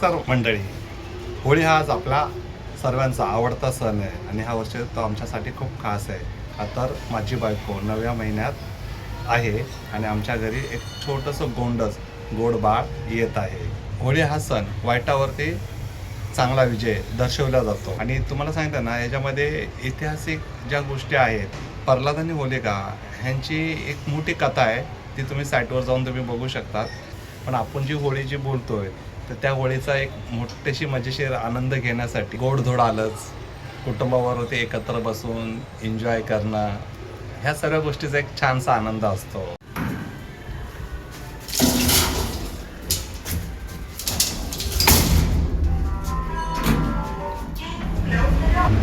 नमस्कार मंडळी. होळी हा आज आपला सर्वांचा आवडता सण आहे आणि हा वर्ष तो आमच्यासाठी खूप खास आहे. तर माझी बायको 9व्या महिन्यात आहे आणि आमच्या घरी एक छोटंसं गोड बाळ येत आहे. होळी हा सण वाईटावरती चांगला विजय दर्शवला जातो आणि तुम्हाला सांगितलं ना, याच्यामध्ये ऐतिहासिक ज्या गोष्टी आहेत, प्रल्हाद आणि होलिका ह्यांची एक मोठी कथा आहे. ती तुम्ही साईटवर जाऊन तुम्ही बघू शकता. पण आपण जी होळी जी बोलतोय, तर त्या होळीचा एक मोठीशी मजेशीर आनंद घेण्यासाठी गोडधोड आलंच, कुटुंबाबरोबर ते एकत्र बसून एन्जॉय करणं, ह्या सर्व गोष्टीचा एक छानसा आनंद असतो.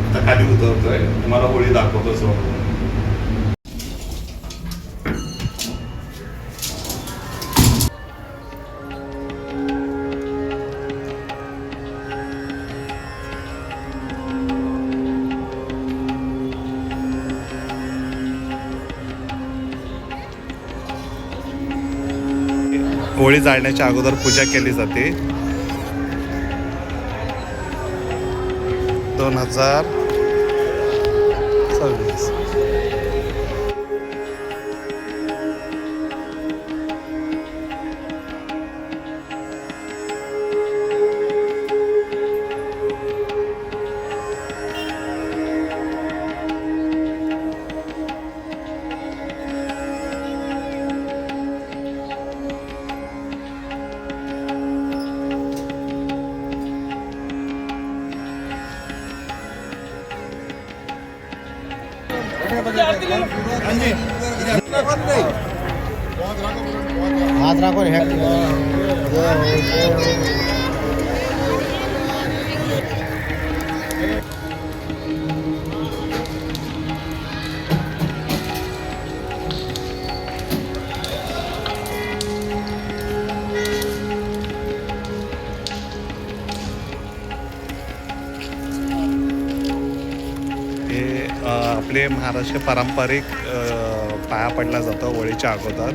आता खाली उतरतोय, तुम्हाला होळी दाखवतो समोर. होळी जाळण्याच्या अगोदर पूजा केली जाते. 2026 हाथ रखो रे आपले महाराष्ट्र पारंपरिक पाया पडला जातो होळीच्या अगोदर.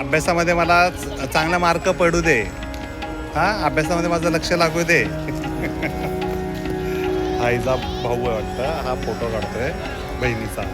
अभ्यासामध्ये मला चांगला मार्क पडू दे, अभ्यासामध्ये माझं लक्ष लागू दे. आईचा भाऊ आहे वाटतं, हा फोटो काढतोय बहिणीचा.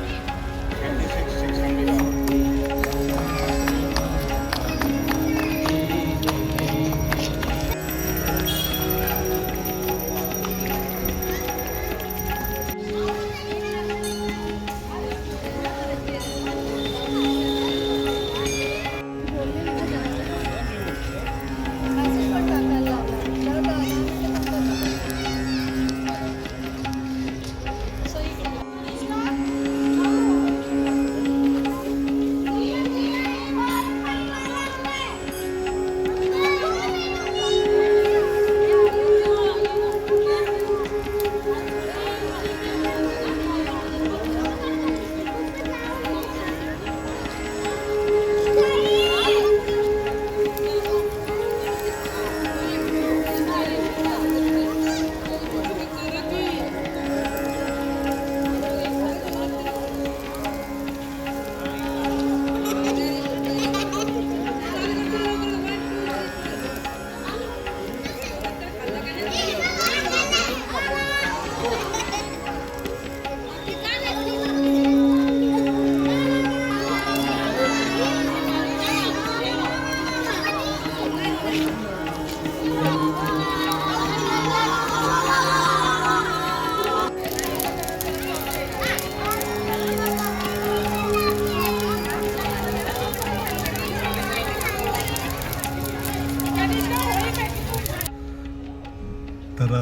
तर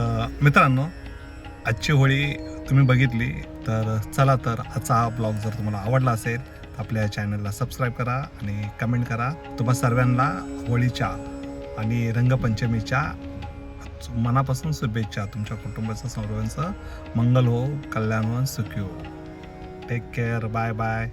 मित्रांनो, आजची होळी तुम्ही बघितली. तर चला, तर आजचा हा ब्लॉग जर तुम्हाला आवडला असेल तर आपल्या चॅनलला सबस्क्राईब करा आणि कमेंट करा. तुम्हा सर्वांना होळीच्या आणि रंगपंचमीच्या मनापासून शुभेच्छा. तुमच्या कुटुंबाचं सर्वांचं मंगल हो, कल्याण हो, सुखी हो. Take care. Bye bye.